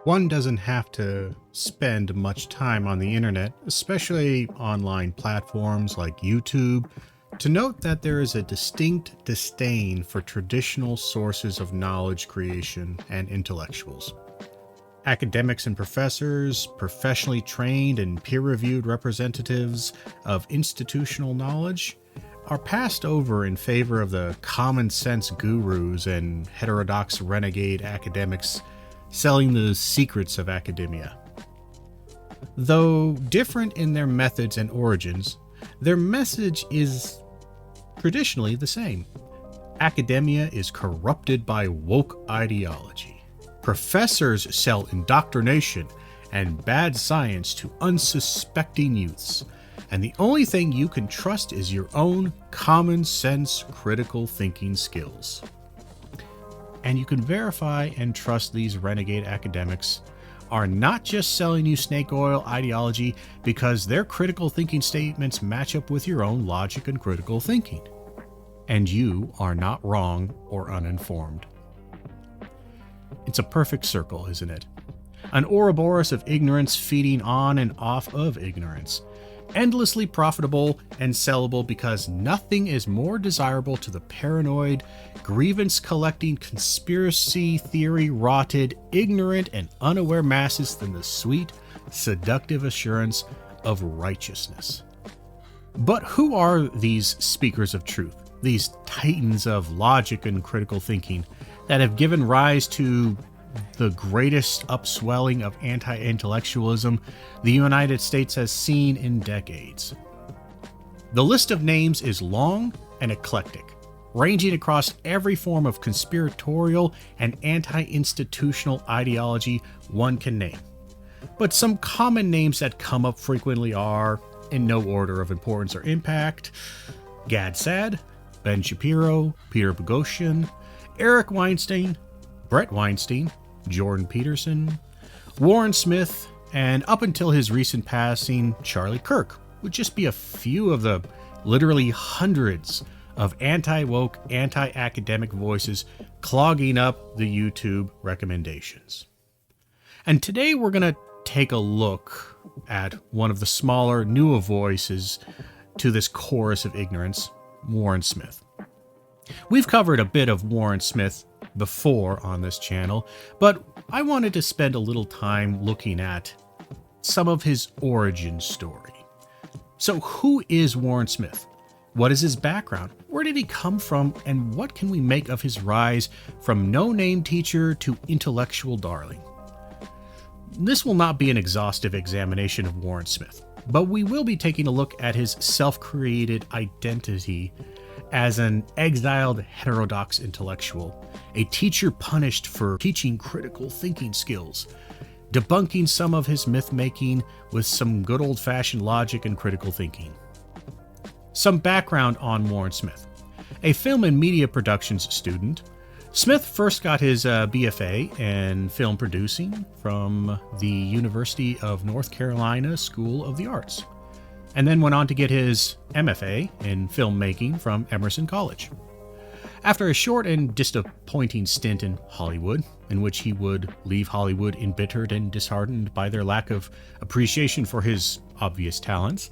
One doesn't have to spend much time on the internet, especially online platforms like YouTube, to note that there is a distinct disdain for traditional sources of knowledge creation and intellectuals. Academics and professors, professionally trained and peer-reviewed representatives of institutional knowledge, are passed over in favor of the common sense gurus and heterodox renegade academics selling the secrets of academia. Though different in their methods and origins, their message is traditionally the same. Academia is corrupted by woke ideology. Professors sell indoctrination and bad science to unsuspecting youths, and the only thing you can trust is your own common sense critical thinking skills. And you can verify and trust these renegade academics are not just selling you snake oil ideology because their critical thinking statements match up with your own logic and critical thinking. And you are not wrong or uninformed. It's a perfect circle, isn't it? An Ouroboros of ignorance feeding on and off of ignorance. Endlessly profitable and sellable because nothing is more desirable to the paranoid, grievance-collecting, conspiracy theory-rotted, ignorant, and unaware masses than the sweet, seductive assurance of righteousness. But who are these speakers of truth, these titans of logic and critical thinking that have given rise to the greatest upswelling of anti-intellectualism the United States has seen in decades? The list of names is long and eclectic, ranging across every form of conspiratorial and anti-institutional ideology one can name. But some common names that come up frequently are, in no order of importance or impact, Gad Saad, Ben Shapiro, Peter Boghossian, Eric Weinstein, Brett Weinstein, Jordan Peterson, Warren Smith, and up until his recent passing, Charlie Kirk would just be a few of the literally hundreds of anti-woke, anti-academic voices clogging up the YouTube recommendations. And today we're going to take a look at one of the smaller, newer voices to this chorus of ignorance, Warren Smith. We've covered a bit of Warren Smith before on this channel, but I wanted to spend a little time looking at some of his origin story. So who is Warren Smith? What is his background? Where did he come from? And what can we make of his rise from no-name teacher to intellectual darling? This will not be an exhaustive examination of Warren Smith, but we will be taking a look at his self-created identity as an exiled heterodox intellectual, a teacher punished for teaching critical thinking skills, debunking some of his myth-making with some good old-fashioned logic and critical thinking. Some background on Warren Smith. A film and media productions student, Smith first got his BFA in film producing from the University of North Carolina School of the Arts, and then went on to get his MFA in filmmaking from Emerson College. After a short and disappointing stint in Hollywood, in which he would leave Hollywood embittered and disheartened by their lack of appreciation for his obvious talents,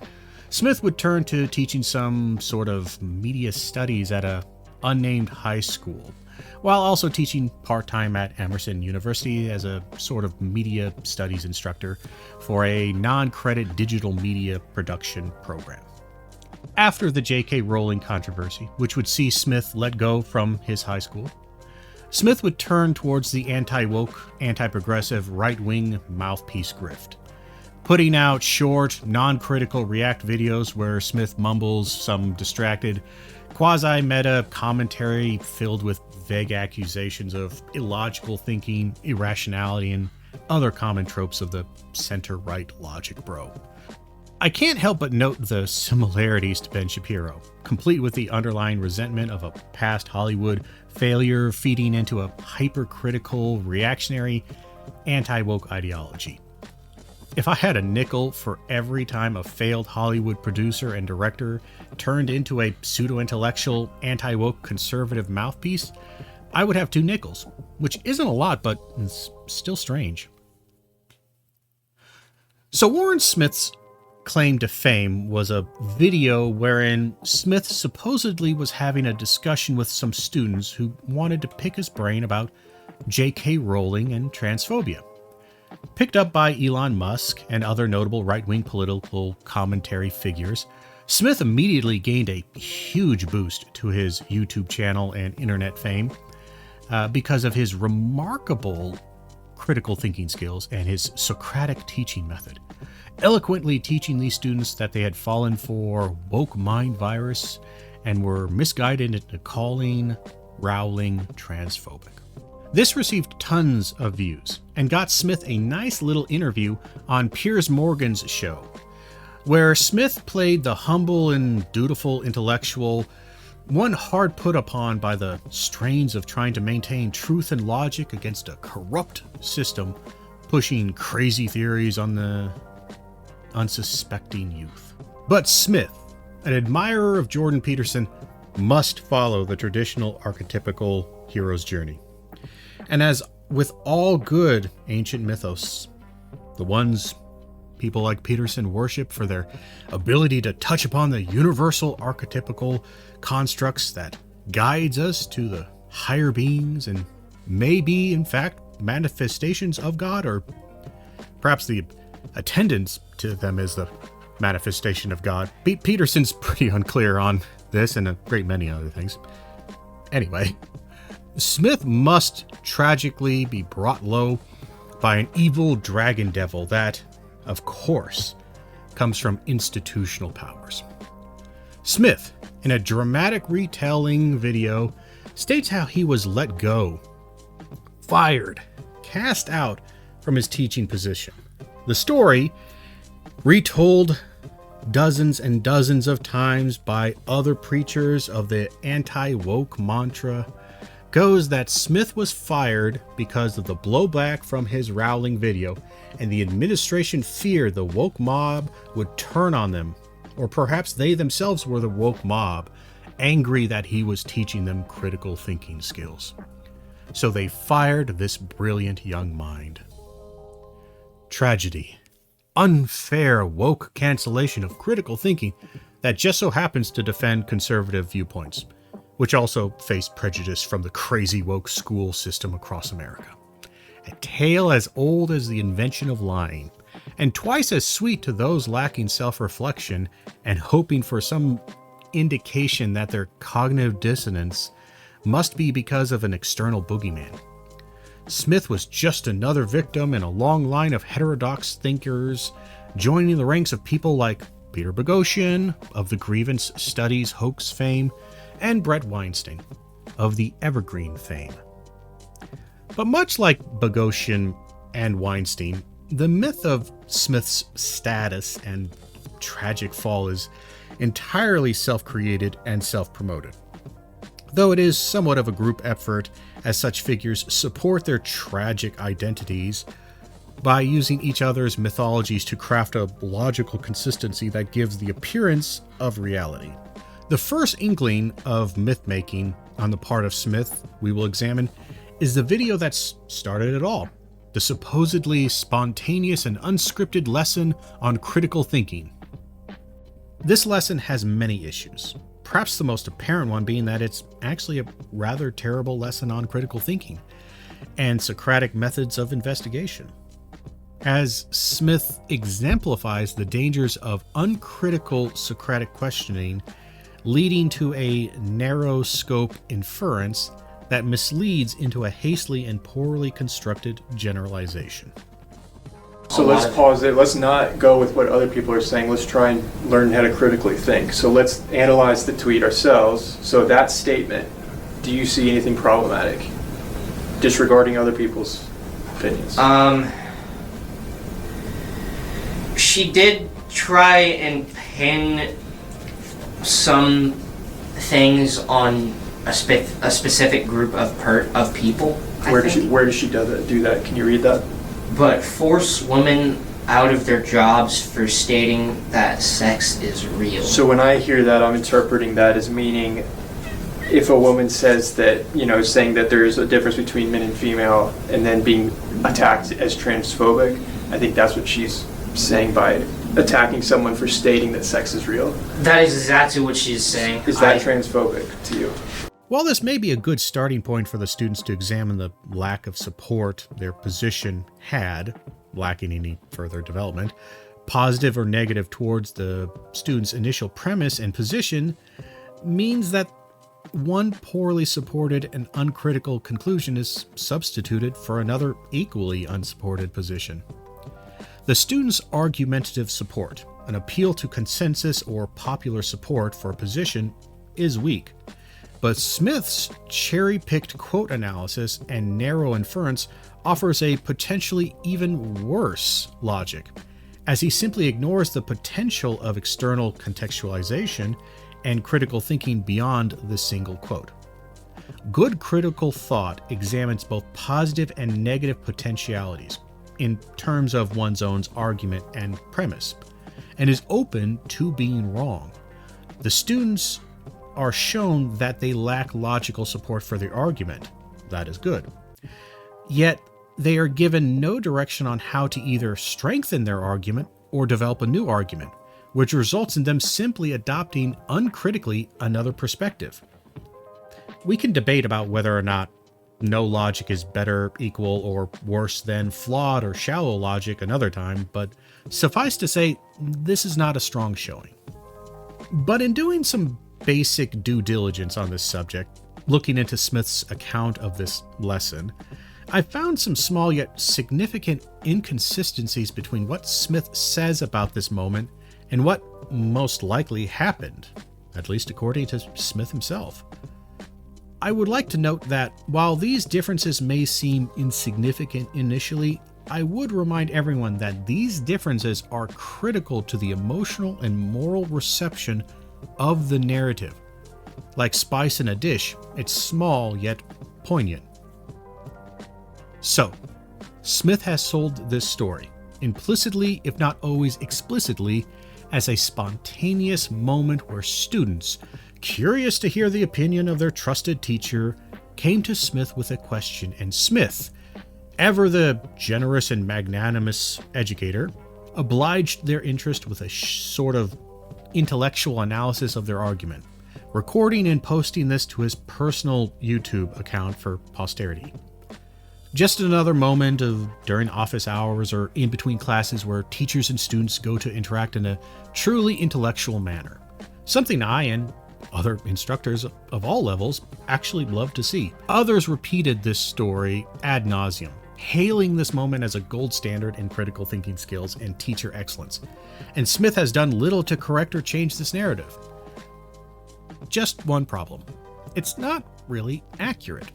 Smith would turn to teaching some sort of media studies at a unnamed high school, while also teaching part-time at Emerson University as a sort of media studies instructor for a non-credit digital media production program. After the J.K. Rowling controversy, which would see Smith let go from his high school, Smith would turn towards the anti-woke, anti-progressive, right-wing mouthpiece grift, putting out short, non-critical React videos where Smith mumbles some distracted, quasi-meta commentary filled with vague accusations of illogical thinking, irrationality, and other common tropes of the center-right logic bro. I can't help but note the similarities to Ben Shapiro, complete with the underlying resentment of a past Hollywood failure feeding into a hypercritical, reactionary, anti-woke ideology. If I had a nickel for every time a failed Hollywood producer and director turned into a pseudo-intellectual, anti-woke conservative mouthpiece, I would have 2 nickels, which isn't a lot, but it's still strange. So Warren Smith's claim to fame was a video wherein Smith supposedly was having a discussion with some students who wanted to pick his brain about J.K. Rowling and transphobia. Picked up by Elon Musk and other notable right-wing political commentary figures, Smith immediately gained a huge boost to his YouTube channel and internet fame because of his remarkable critical thinking skills and his Socratic teaching method, eloquently teaching these students that they had fallen for woke mind virus and were misguided into calling Rowling transphobic. This received tons of views and got Smith a nice little interview on Piers Morgan's show, where Smith played the humble and dutiful intellectual, one hard put upon by the strains of trying to maintain truth and logic against a corrupt system, pushing crazy theories on the unsuspecting youth. But Smith, an admirer of Jordan Peterson, must follow the traditional archetypical hero's journey. And as with all good ancient mythos, the ones people like Peterson worship for their ability to touch upon the universal archetypical constructs that guides us to the higher beings and may be, in fact, manifestations of God, or perhaps the attendance to them is the manifestation of God. Peterson's pretty unclear on this and a great many other things. Anyway, Smith must tragically be brought low by an evil dragon devil that, of course, comes from institutional powers. Smith, in a dramatic retelling video, states how he was let go, fired, cast out from his teaching position. The story, retold dozens and dozens of times by other preachers of the anti-woke mantra, goes that Smith was fired because of the blowback from his Rowling video, and the administration feared the woke mob would turn on them, or perhaps they themselves were the woke mob, angry that he was teaching them critical thinking skills. So they fired this brilliant young mind. Tragedy. Unfair woke cancellation of critical thinking that just so happens to defend conservative viewpoints, which also face prejudice from the crazy woke school system across America. A tale as old as the invention of lying, and twice as sweet to those lacking self-reflection and hoping for some indication that their cognitive dissonance must be because of an external boogeyman. Smith was just another victim in a long line of heterodox thinkers, joining the ranks of people like Peter Boghossian of the Grievance Studies hoax fame, and Brett Weinstein of the Evergreen fame. But much like Boghossian and Weinstein, the myth of Smith's status and tragic fall is entirely self-created and self-promoted, though it is somewhat of a group effort as such figures support their tragic identities by using each other's mythologies to craft a logical consistency that gives the appearance of reality. The first inkling of myth-making on the part of Smith we will examine is the video that started it all, the supposedly spontaneous and unscripted lesson on critical thinking. This lesson has many issues, perhaps the most apparent one being that it's actually a rather terrible lesson on critical thinking and Socratic methods of investigation, as Smith exemplifies the dangers of uncritical Socratic questioning leading to a narrow scope inference that misleads into a hastily and poorly constructed generalization. So let's pause it. Let's not go with what other people are saying. Let's try and learn how to critically think. So let's analyze the tweet ourselves. So that statement, do you see anything problematic? Disregarding other people's opinions. She did try and pin some things on a specific group of people. Where does she do that? Can you read that? But force women out of their jobs for stating that sex is real. So when I hear that, I'm interpreting that as meaning if a woman says that, saying that there is a difference between men and female and then being attacked as transphobic, I think that's what she's saying by attacking someone for stating that sex is real? That is exactly what she's saying. Is that transphobic to you? While this may be a good starting point for the students to examine the lack of support their position had, lacking any further development, positive or negative towards the student's initial premise and position, means that one poorly supported and uncritical conclusion is substituted for another equally unsupported position. The student's argumentative support, an appeal to consensus or popular support for a position, is weak. But Smith's cherry-picked quote analysis and narrow inference offers a potentially even worse logic, as he simply ignores the potential of external contextualization and critical thinking beyond the single quote. Good critical thought examines both positive and negative potentialities in terms of one's own argument and premise, and is open to being wrong. The students are shown that they lack logical support for their argument. That is good. Yet, they are given no direction on how to either strengthen their argument or develop a new argument, which results in them simply adopting uncritically another perspective. We can debate about whether or not no logic is better, equal, or worse than flawed or shallow logic another time, but suffice to say, this is not a strong showing. But in doing some basic due diligence on this subject, looking into Smith's account of this lesson, I found some small yet significant inconsistencies between what Smith says about this moment and what most likely happened, at least according to Smith himself. I would like to note that while these differences may seem insignificant initially, I would remind everyone that these differences are critical to the emotional and moral reception of the narrative. Like spice in a dish, it's small yet poignant. So, Smith has sold this story, implicitly if not always explicitly, as a spontaneous moment where students, curious to hear the opinion of their trusted teacher, came to Smith with a question, and Smith, ever the generous and magnanimous educator, obliged their interest with a sort of intellectual analysis of their argument, recording and posting this to his personal YouTube account for posterity. Just another moment of during office hours or in between classes where teachers and students go to interact in a truly intellectual manner. Something I and other instructors of all levels actually love to see. Others repeated this story ad nauseum, hailing this moment as a gold standard in critical thinking skills and teacher excellence. And Smith has done little to correct or change this narrative. Just one problem. It's not really accurate.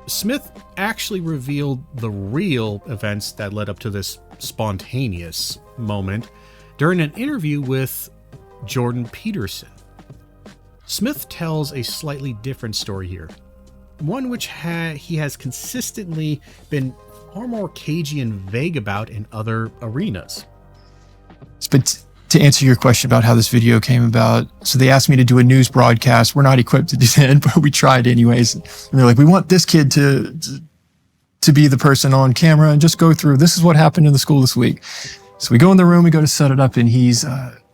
Smith actually revealed the real events that led up to this spontaneous moment during an interview with Jordan Peterson. Smith tells a slightly different story here, one which he has consistently been far more cagey and vague about in other arenas. But to answer your question about how this video came about, so they asked me to do a news broadcast. We're not equipped to do that, but we tried anyways. And they're like, we want this kid to be the person on camera and just go through, this is what happened in the school this week. So we go in the room, we go to set it up, and he's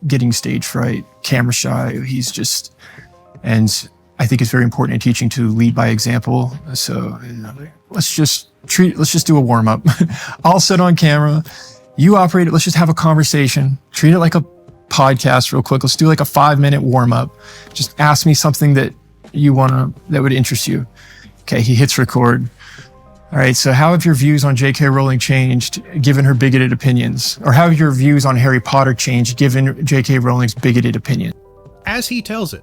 getting stage fright, camera shy. He's just, and I think it's very important in teaching to lead by example. So let's just do a warm up. I'll sit on camera. You operate it. Let's just have a conversation. Treat it like a podcast real quick. Let's do like a 5-minute warm up. Just ask me something that that would interest you. Okay. He hits record. All right. So how have your views on J.K. Rowling changed given her bigoted opinions? Or how have your views on Harry Potter changed given J.K. Rowling's bigoted opinion? As he tells it,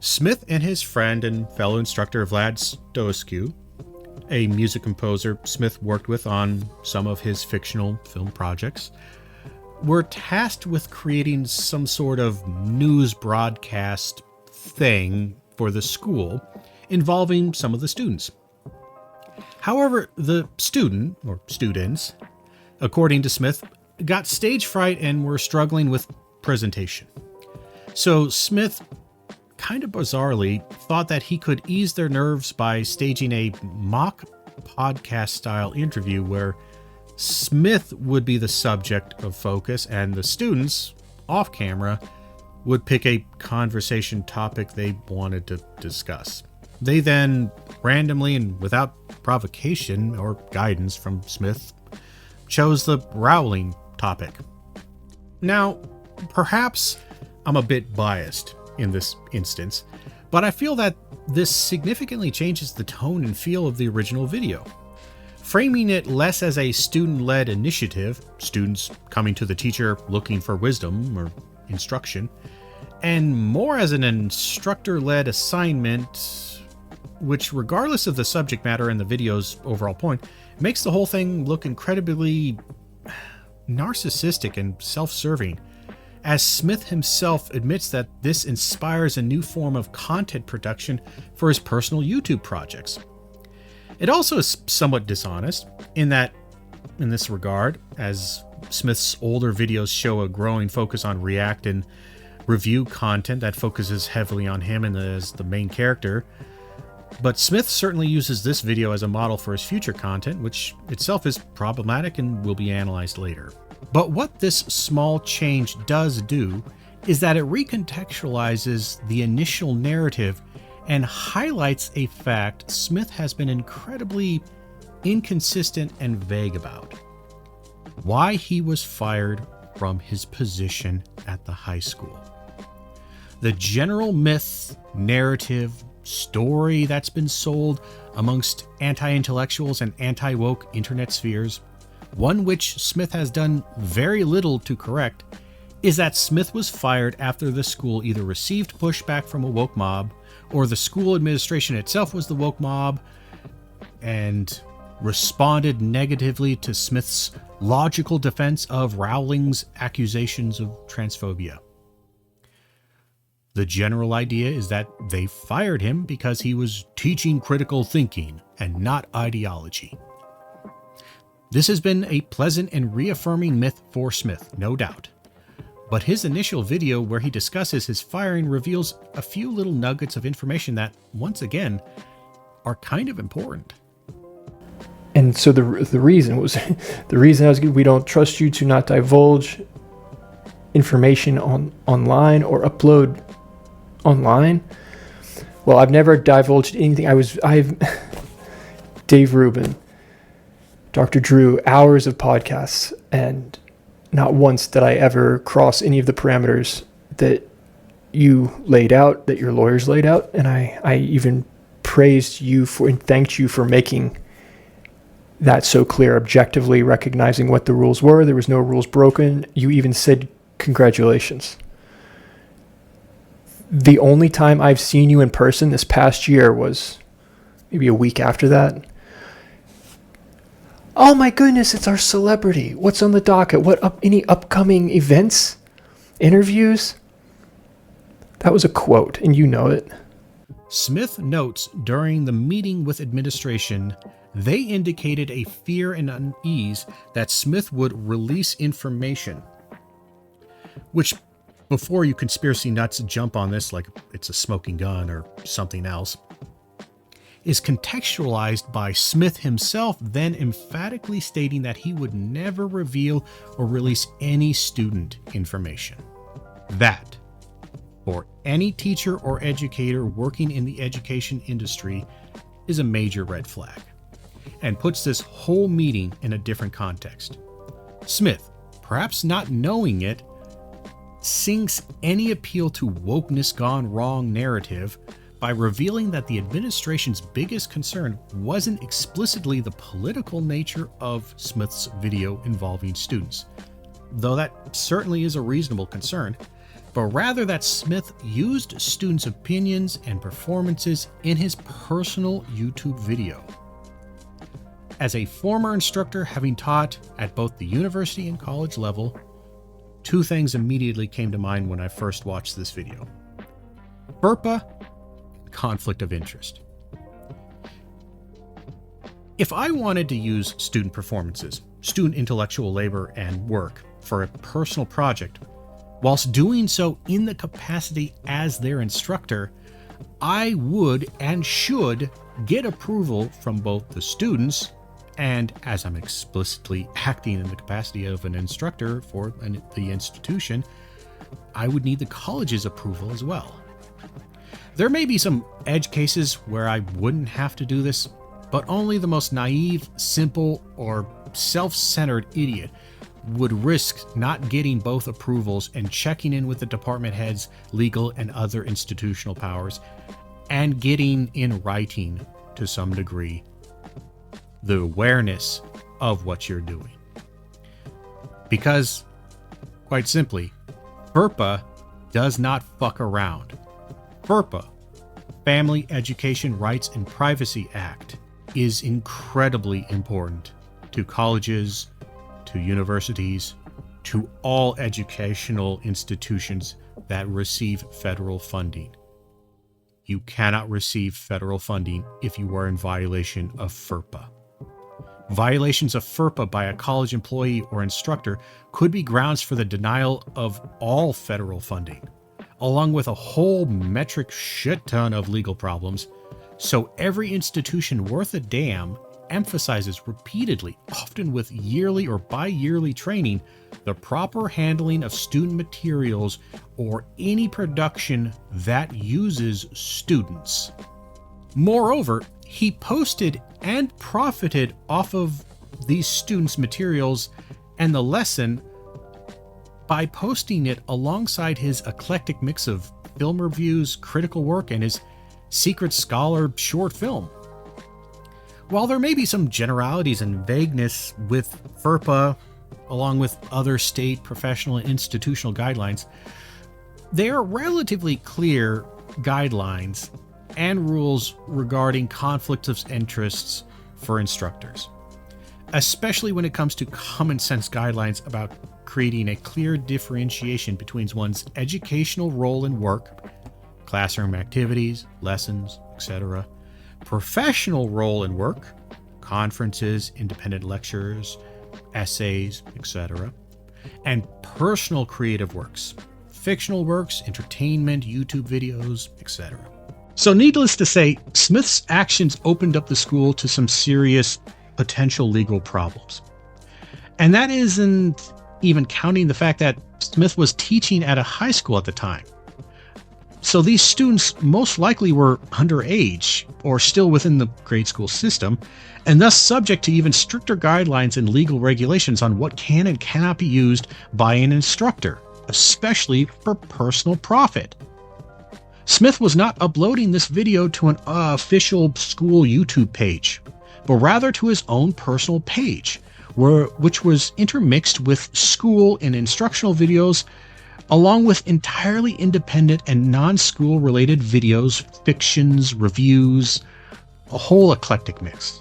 Smith and his friend and fellow instructor Vlad Stoescu, a music composer Smith worked with on some of his fictional film projects, were tasked with creating some sort of news broadcast thing for the school involving some of the students. However, the student, or students, according to Smith, got stage fright and were struggling with presentation. So Smith, kind of bizarrely, thought that he could ease their nerves by staging a mock podcast-style interview where Smith would be the subject of focus, and the students, off camera, would pick a conversation topic they wanted to discuss. They then, randomly and without provocation or guidance from Smith, chose the Rowling topic. Now, perhaps I'm a bit biased in this instance, but I feel that this significantly changes the tone and feel of the original video. Framing it less as a student-led initiative, students coming to the teacher looking for wisdom or instruction, and more as an instructor-led assignment, which, regardless of the subject matter and the video's overall point, makes the whole thing look incredibly narcissistic and self-serving, as Smith himself admits that this inspires a new form of content production for his personal YouTube projects. It also is somewhat dishonest in this regard, as Smith's older videos show a growing focus on react and review content that focuses heavily on him and as the main character. But Smith certainly uses this video as a model for his future content, which itself is problematic and will be analyzed later. But what this small change does do is that it recontextualizes the initial narrative and highlights a fact Smith has been incredibly inconsistent and vague about: why he was fired from his position at the high school. The general myth, narrative, story that's been sold amongst anti-intellectuals and anti-woke internet spheres, one which Smith has done very little to correct, is that Smith was fired after the school either received pushback from a woke mob, or the school administration itself was the woke mob and responded negatively to Smith's logical defense of Rowling's accusations of transphobia. The general idea is that they fired him because he was teaching critical thinking and not ideology. This has been a pleasant and reaffirming myth for Smith, no doubt. But his initial video where he discusses his firing reveals a few little nuggets of information that, once again, are kind of important. And so the reason was, the reason I was good, we don't trust you to not divulge information online or upload online. Well, I've never divulged anything. I've Dave Rubin, Dr. Drew, hours of podcasts, and not once did I ever cross any of the parameters that you laid out, that your lawyers laid out. And I even praised you for and thanked you for making that so clear, objectively recognizing what the rules were. There was no rules broken. You even said congratulations. The only time I've seen you in person this past year was maybe a week after that. Oh my goodness, it's our celebrity. What's on the docket? Any upcoming events? Interviews? That was a quote, and you know it. Smith notes during the meeting with administration, they indicated a fear and unease that Smith would release information. Which, before you conspiracy nuts jump on this like it's a smoking gun or something else, is contextualized by Smith himself then emphatically stating that he would never reveal or release any student information. That, for any teacher or educator working in the education industry, is a major red flag, and puts this whole meeting in a different context. Smith, perhaps not knowing it, sinks any appeal to wokeness gone wrong narrative by revealing that the administration's biggest concern wasn't explicitly the political nature of Smith's video involving students, though that certainly is a reasonable concern, but rather that Smith used students' opinions and performances in his personal YouTube video. As a former instructor having taught at both the university and college level, two things immediately came to mind when I first watched this video: FERPA, conflict of interest. If I wanted to use student performances, student intellectual labor and work for a personal project, whilst doing so in the capacity as their instructor, I would and should get approval from both the students And as I'm explicitly acting in the capacity of an instructor for the institution, I would need the college's approval as well. There may be some edge cases where I wouldn't have to do this, but only the most naive, simple, or self-centered idiot would risk not getting both approvals and checking in with the department heads, legal and other institutional powers, and getting in writing to some degree the awareness of what you're doing. Because, quite simply, FERPA does not fuck around. FERPA, Family Education Rights and Privacy Act, is incredibly important to colleges, to universities, to all educational institutions that receive federal funding. You cannot receive federal funding if you are in violation of FERPA. Violations of FERPA by a college employee or instructor could be grounds for the denial of all federal funding, along with a whole metric shit ton of legal problems. So every institution worth a damn emphasizes repeatedly, often with yearly or bi-yearly training, the proper handling of student materials or any production that uses students. Moreover, he posted and profited off of these students' materials and the lesson by posting it alongside his eclectic mix of film reviews, critical work, and his Secret Scholar short film. While there may be some generalities and vagueness with FERPA, along with other state, professional, and institutional guidelines, they are relatively clear guidelines and rules regarding conflicts of interests for instructors, especially when it comes to common sense guidelines about creating a clear differentiation between one's educational role and work, classroom activities, lessons, etc., professional role and work, conferences, independent lectures, essays, etc., and personal creative works, fictional works, entertainment, YouTube videos, etc. So needless to say, Smith's actions opened up the school to some serious potential legal problems. And that isn't even counting the fact that Smith was teaching at a high school at the time. So these students most likely were underage or still within the grade school system, and thus subject to even stricter guidelines and legal regulations on what can and cannot be used by an instructor, especially for personal profit. Smith was not uploading this video to an official school YouTube page, but rather to his own personal page, which was intermixed with school and instructional videos, along with entirely independent and non-school related videos, fictions, reviews, a whole eclectic mix.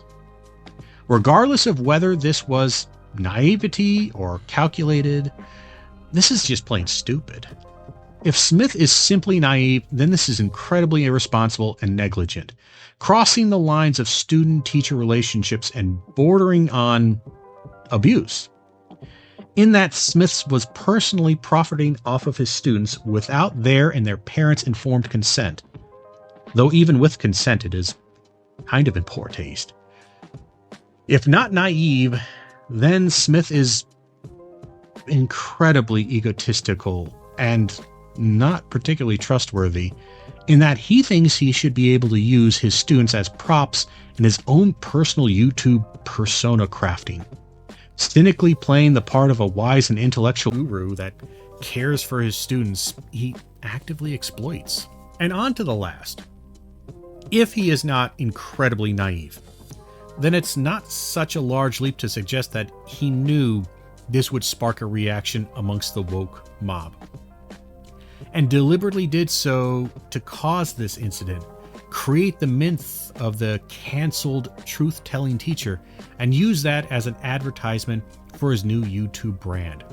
Regardless of whether this was naivety or calculated, this is just plain stupid. If Smith is simply naive, then this is incredibly irresponsible and negligent, crossing the lines of student-teacher relationships and bordering on abuse. In that Smith was personally profiting off of his students without their and their parents' informed consent. Though even with consent, it is kind of in poor taste. If not naive, then Smith is incredibly egotistical and not particularly trustworthy, in that he thinks he should be able to use his students as props in his own personal YouTube persona crafting, cynically playing the part of a wise and intellectual guru that cares for his students he actively exploits. And on to the last. If he is not incredibly naive, then it's not such a large leap to suggest that he knew this would spark a reaction amongst the woke mob, and deliberately did so to cause this incident, create the myth of the canceled truth-telling teacher, and use that as an advertisement for his new YouTube brand.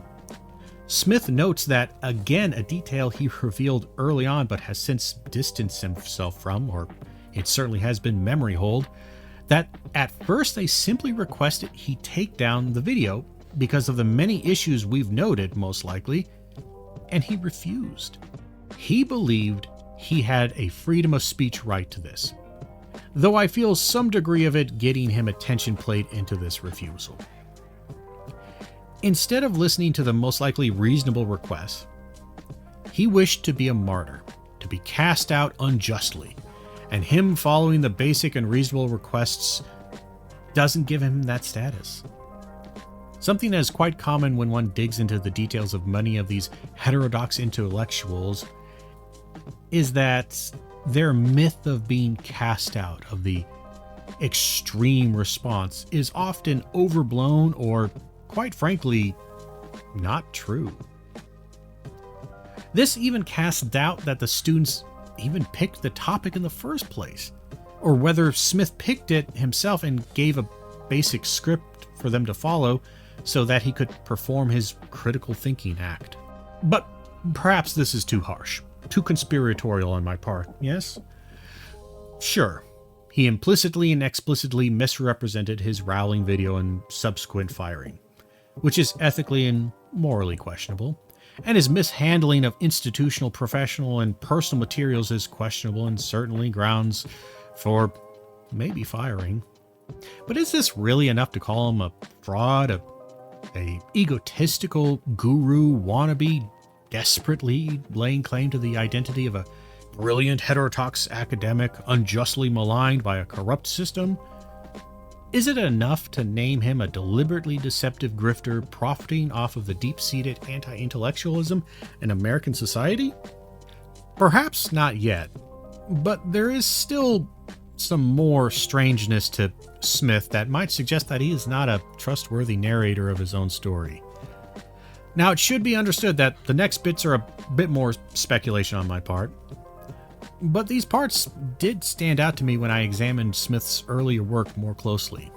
Smith notes that, again, a detail he revealed early on but has since distanced himself from, or it certainly has been memory hold, that at first they simply requested he take down the video because of the many issues we've noted, most likely, and he refused. He believed he had a freedom of speech right to this. though I feel some degree of it getting him attention played into this refusal. Instead of listening to the most likely reasonable request, he wished to be a martyr, to be cast out unjustly, and him following the basic and reasonable requests doesn't give him that status. Something that is quite common when one digs into the details of many of these heterodox intellectuals is that their myth of being cast out, of the extreme response, is often overblown or, quite frankly, not true. This even casts doubt that the students even picked the topic in the first place, or whether Smith picked it himself and gave a basic script for them to follow so that he could perform his critical thinking act. But perhaps this is too harsh, too conspiratorial on my part, yes? Sure, he implicitly and explicitly misrepresented his Rowling video and subsequent firing, which is ethically and morally questionable, and his mishandling of institutional, professional, and personal materials is questionable and certainly grounds for maybe firing. But is this really enough to call him a fraud, a egotistical guru wannabe, desperately laying claim to the identity of a brilliant heterodox academic unjustly maligned by a corrupt system? Is it enough to name him a deliberately deceptive grifter profiting off of the deep-seated anti-intellectualism in American society? Perhaps not yet, but there is still some more strangeness to Smith that might suggest that he is not a trustworthy narrator of his own story. Now, it should be understood that the next bits are a bit more speculation on my part, but these parts did stand out to me when I examined Smith's earlier work more closely.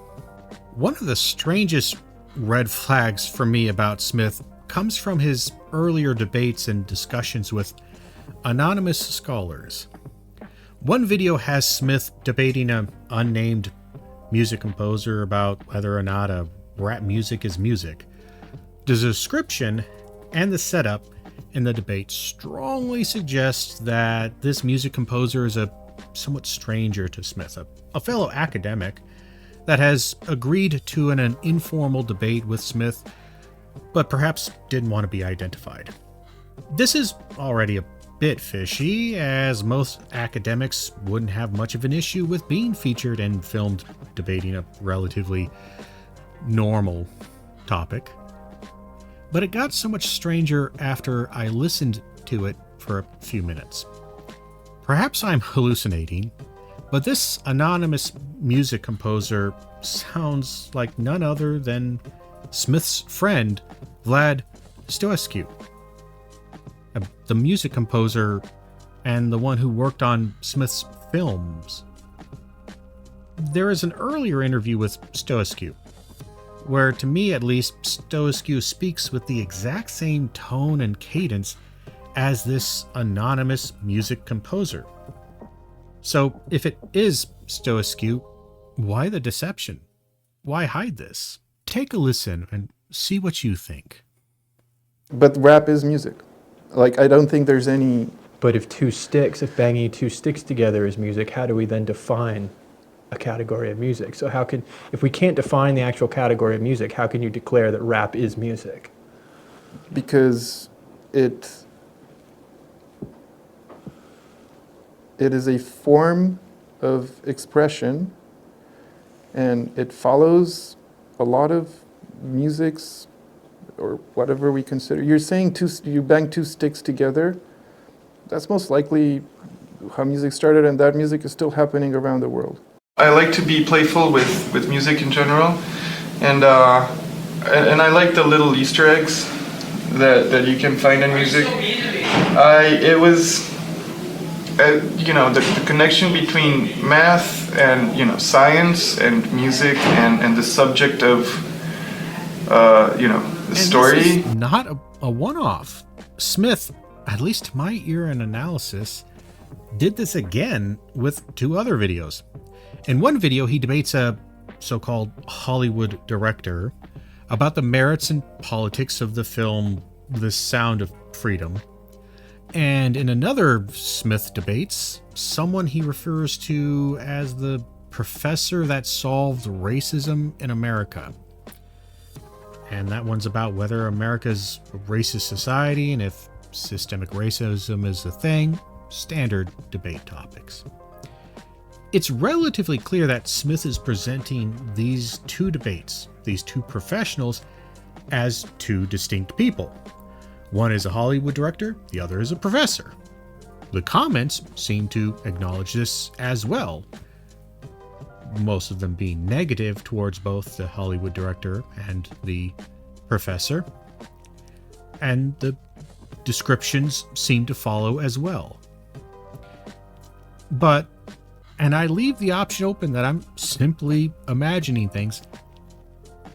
One of the strangest red flags for me about Smith comes from his earlier debates and discussions with anonymous scholars. One video has Smith debating an unnamed music composer about whether or not a rap music is music. The description and the setup in the debate strongly suggests that this music composer is a somewhat stranger to Smith, a fellow academic that has agreed to an informal debate with Smith, but perhaps didn't want to be identified. This is already a bit fishy, as most academics wouldn't have much of an issue with being featured and filmed debating a relatively normal topic. But it got so much stranger after I listened to it for a few minutes. Perhaps I'm hallucinating, but this anonymous music composer sounds like none other than Smith's friend, Vlad Stoescu, the music composer and the one who worked on Smith's films. There is an earlier interview with Stoescu, where, to me at least, Stoescu speaks with the exact same tone and cadence as this anonymous music composer. So, if it is Stoescu, why the deception? Why hide this? Take a listen and see what you think. But rap is music. Like, I don't think there's any... But if banging two sticks together is music, how do we then define a category of music? So if we can't define the actual category of music, how can you declare that rap is music? Because it is a form of expression, and it follows a lot of music's, or whatever we consider. You're saying you bang two sticks together. That's most likely how music started, and that music is still happening around the world. I like to be playful with music in general, and I like the little Easter eggs that you can find in music. The connection between math and science and music and the subject of the story. This is not a one-off. Smith, at least to my ear and analysis, did this again with two other videos. In one video, he debates a so-called Hollywood director about the merits and politics of the film The Sound of Freedom. And in another Smith debates, someone he refers to as the professor that solved racism in America. And that one's about whether America's a racist society and if systemic racism is a thing. Standard debate topics. It's relatively clear that Smith is presenting these two debates, these two professionals, as two distinct people. One is a Hollywood director, the other is a professor. The comments seem to acknowledge this as well, most of them being negative towards both the Hollywood director and the professor. And the descriptions seem to follow as well. But, and I leave the option open that I'm simply imagining things,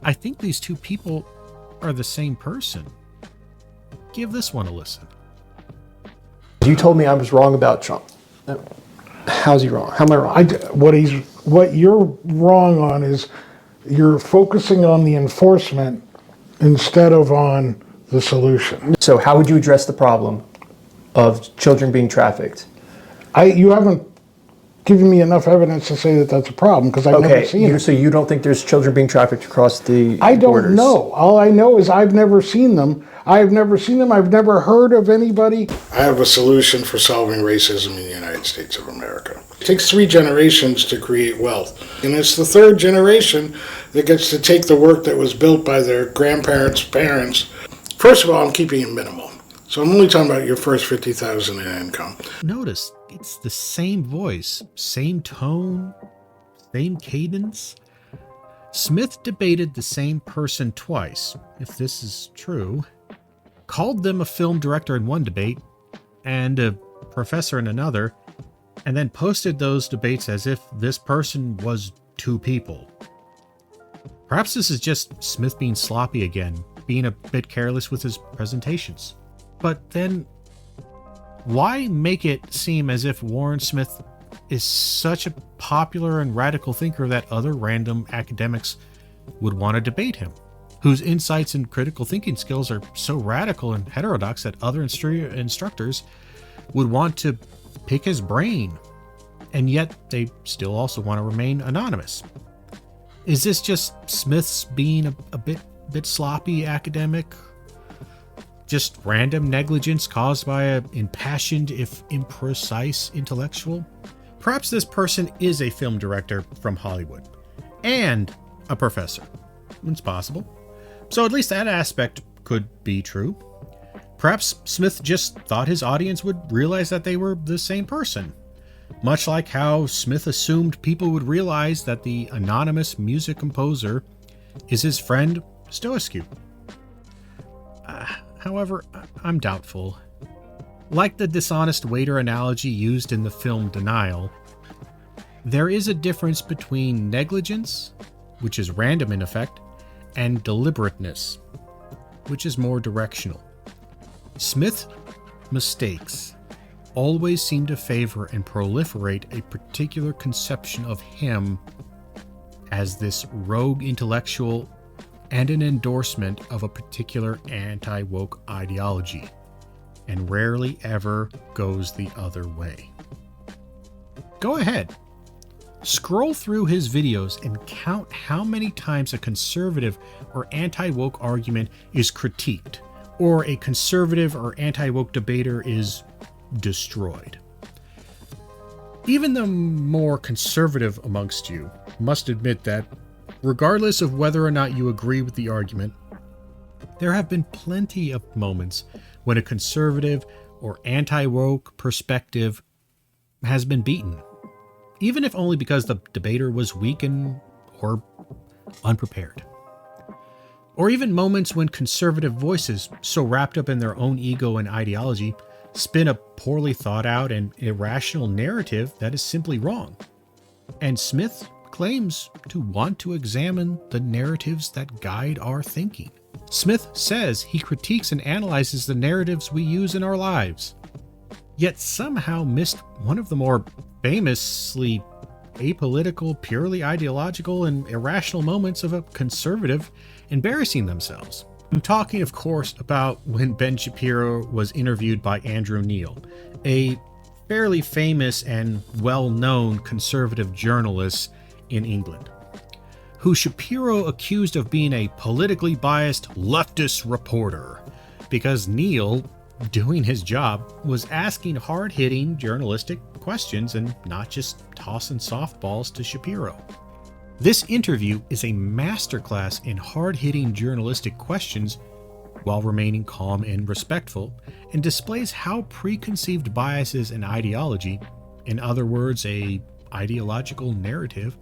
I think these two people are the same person. Give this one a listen. You told me I was wrong about Trump. How's he wrong? How am I wrong? What you're wrong on is you're focusing on the enforcement instead of on the solution. So how would you address the problem of children being trafficked? You haven't given me enough evidence to say that that's a problem because I've never seen it. So you don't think there's children being trafficked across the I don't borders? know. All I know is I've never seen them. I've never seen them. I've never heard of anybody. I have a solution for solving racism in the United States of America. It takes 3 generations to create wealth. And it's the 3rd generation that gets to take the work that was built by their grandparents' parents. First of all, I'm keeping it minimal. So I'm only talking about your first $50,000 in income. Notice it's the same voice, same tone, same cadence. Smith debated the same person twice, if this is true, called them a film director in one debate and a professor in another, and then posted those debates as if this person was 2 people. Perhaps this is just Smith being sloppy again, being a bit careless with his presentations. But then, why make it seem as if Warren Smith is such a popular and radical thinker that other random academics would want to debate him, whose insights and critical thinking skills are so radical and heterodox that other instructors would want to pick his brain, and yet they still also want to remain anonymous? Is this just Smith's being a bit sloppy academic? Just random negligence caused by an impassioned, if imprecise, intellectual? Perhaps this person is a film director from Hollywood and a professor. It's possible. So at least that aspect could be true. Perhaps Smith just thought his audience would realize that they were the same person, much like how Smith assumed people would realize that the anonymous music composer is his friend Stoescu. However, I'm doubtful. Like the dishonest waiter analogy used in the film Denial, there is a difference between negligence, which is random in effect, and deliberateness, which is more directional. Smith's mistakes always seem to favor and proliferate a particular conception of him as this rogue intellectual and an endorsement of a particular anti-woke ideology, and rarely ever goes the other way. Go ahead. Scroll through his videos and count how many times a conservative or anti-woke argument is critiqued, or a conservative or anti-woke debater is destroyed. Even the more conservative amongst you must admit that, regardless of whether or not you agree with the argument, there have been plenty of moments when a conservative or anti-woke perspective has been beaten, even if only because the debater was weak or unprepared. Or even moments when conservative voices, so wrapped up in their own ego and ideology, spin a poorly thought out and irrational narrative that is simply wrong. And Smith claims to want to examine the narratives that guide our thinking. Smith says he critiques and analyzes the narratives we use in our lives, yet somehow missed one of the more famously apolitical, purely ideological, and irrational moments of a conservative embarrassing themselves. I'm talking, of course, about when Ben Shapiro was interviewed by Andrew Neil, a fairly famous and well-known conservative journalist in England, who Shapiro accused of being a politically biased leftist reporter, because Neil, doing his job, was asking hard-hitting journalistic questions and not just tossing softballs to Shapiro. This interview is a masterclass in hard-hitting journalistic questions while remaining calm and respectful, and displays how preconceived biases and ideology, in other words, a ideological narrative,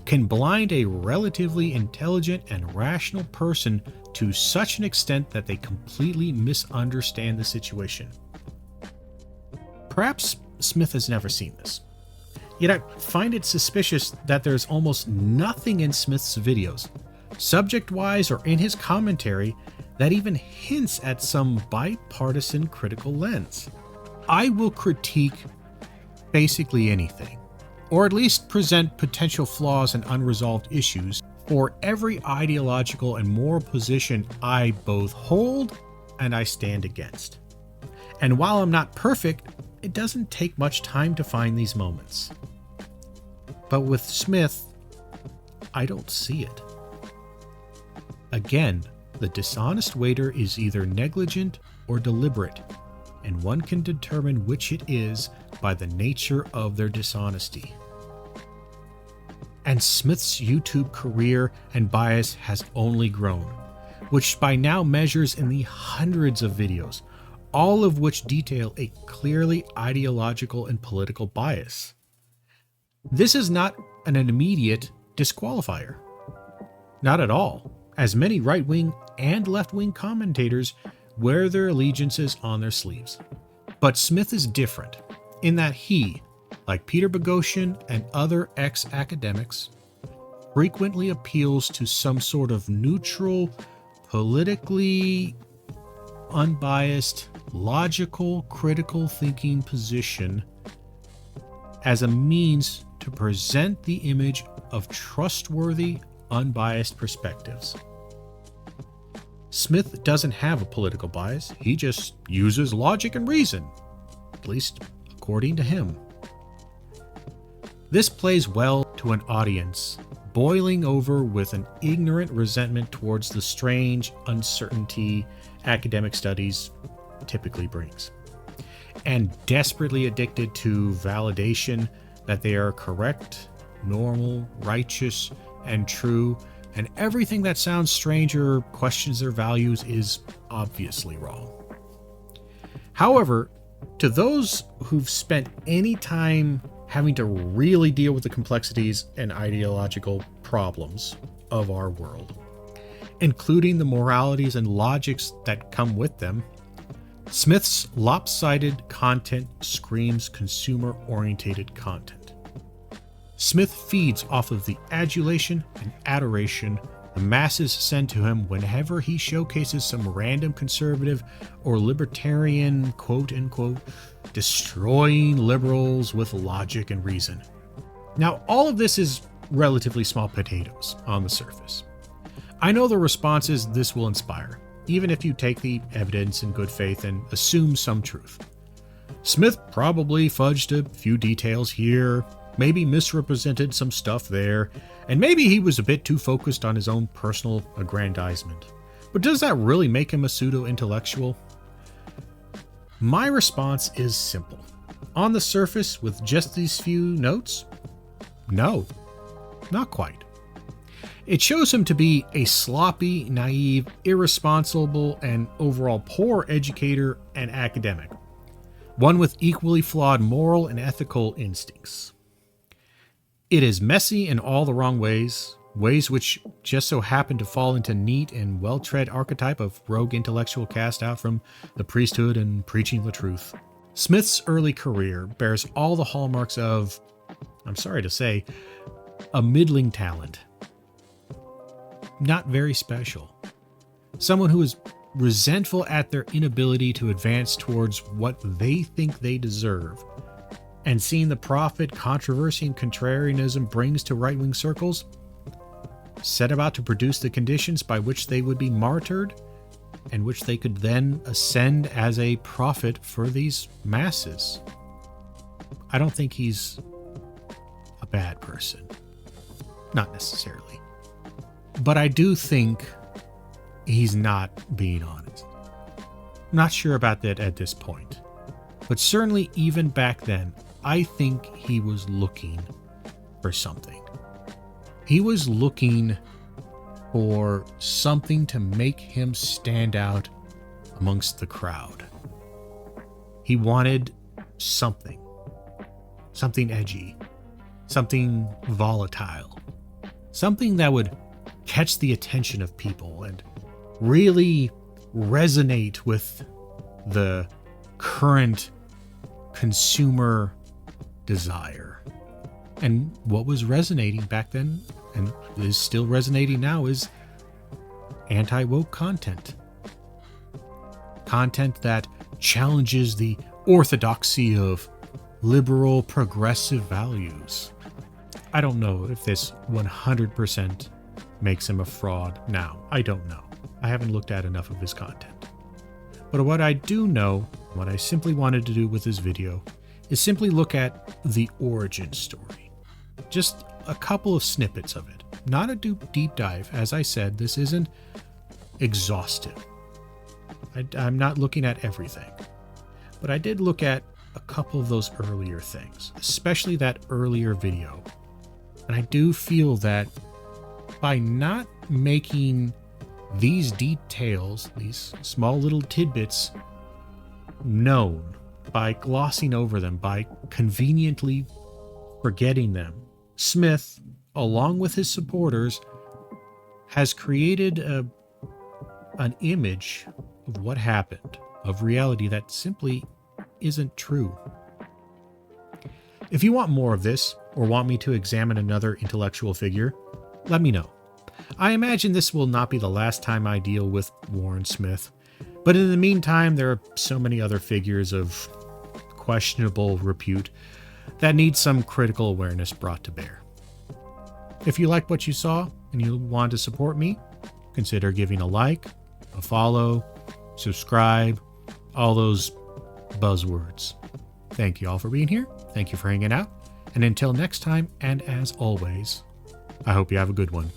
can blind a relatively intelligent and rational person to such an extent that they completely misunderstand the situation. Perhaps Smith has never seen this. Yet I find it suspicious that there's almost nothing in Smith's videos, subject-wise or in his commentary, that even hints at some bipartisan critical lens. I will critique basically anything, or at least present potential flaws and unresolved issues for every ideological and moral position I both hold and I stand against. And while I'm not perfect, it doesn't take much time to find these moments. But with Smith, I don't see it. Again, the dishonest waiter is either negligent or deliberate, and one can determine which it is by the nature of their dishonesty. And Smith's YouTube career and bias has only grown, which by now measures in the hundreds of videos, all of which detail a clearly ideological and political bias. This is not an immediate disqualifier. Not at all, as many right-wing and left-wing commentators wear their allegiances on their sleeves. But Smith is different, in that he, like Peter Boghossian and other ex-academics, frequently appeals to some sort of neutral, politically unbiased, logical, critical thinking position as a means to present the image of trustworthy, unbiased perspectives. Smith doesn't have a political bias, he just uses logic and reason, at least according to him. This plays well to an audience boiling over with an ignorant resentment towards the strange uncertainty academic studies typically brings, and desperately addicted to validation that they are correct, normal, righteous, and true, and everything that sounds strange or questions their values is obviously wrong. However, to those who've spent any time having to really deal with the complexities and ideological problems of our world, including the moralities and logics that come with them, Smith's lopsided content screams consumer-orientated content. Smith feeds off of the adulation and adoration the masses send to him whenever he showcases some random conservative or libertarian, quote-unquote, destroying liberals with logic and reason. Now, all of this is relatively small potatoes on the surface. I know the responses this will inspire, even if you take the evidence in good faith and assume some truth. Smith probably fudged a few details here, maybe misrepresented some stuff there, and maybe he was a bit too focused on his own personal aggrandizement. But does that really make him a pseudo-intellectual? My response is simple. On the surface, with just these few notes, no, not quite. It shows him to be a sloppy, naive, irresponsible, and overall poor educator and academic, one with equally flawed moral and ethical instincts. It is messy in all the wrong ways which just so happen to fall into neat and well-tread archetype of rogue intellectual cast out from the priesthood and preaching the truth. Smith's early career bears all the hallmarks of, I'm sorry to say, a middling talent. Not very special. Someone who is resentful at their inability to advance towards what they think they deserve, and seeing the profit controversy and contrarianism brings to right-wing circles, set about to produce the conditions by which they would be martyred and which they could then ascend as a prophet for these masses. I don't think he's a bad person. Not necessarily. But I do think he's not being honest. Not sure about that at this point. But certainly even back then, I think he was looking for something. He was looking for something to make him stand out amongst the crowd. He wanted something edgy, something volatile, something that would catch the attention of people and really resonate with the current consumer desire. And what was resonating back then, and is still resonating now, is anti-woke content. Content that challenges the orthodoxy of liberal progressive values. I don't know if this 100% makes him a fraud now. I don't know. I haven't looked at enough of his content. But what I do know, what I simply wanted to do with this video, is simply look at the origin story. Just a couple of snippets of it. Not a deep dive. As I said, this isn't exhaustive. I'm not looking at everything. But I did look at a couple of those earlier things, especially that earlier video. And I do feel that by not making these details, these small little tidbits, known, by glossing over them, by conveniently forgetting them, Smith, along with his supporters, has created an image of what happened, of reality that simply isn't true. If you want more of this, or want me to examine another intellectual figure, let me know. I imagine this will not be the last time I deal with Warren Smith, but in the meantime, there are so many other figures of questionable repute that need some critical awareness brought to bear. If you liked what you saw and you want to support me, consider giving a like, a follow, subscribe, all those buzzwords. Thank you all for being here. Thank you for hanging out. And until next time, and as always, I hope you have a good one.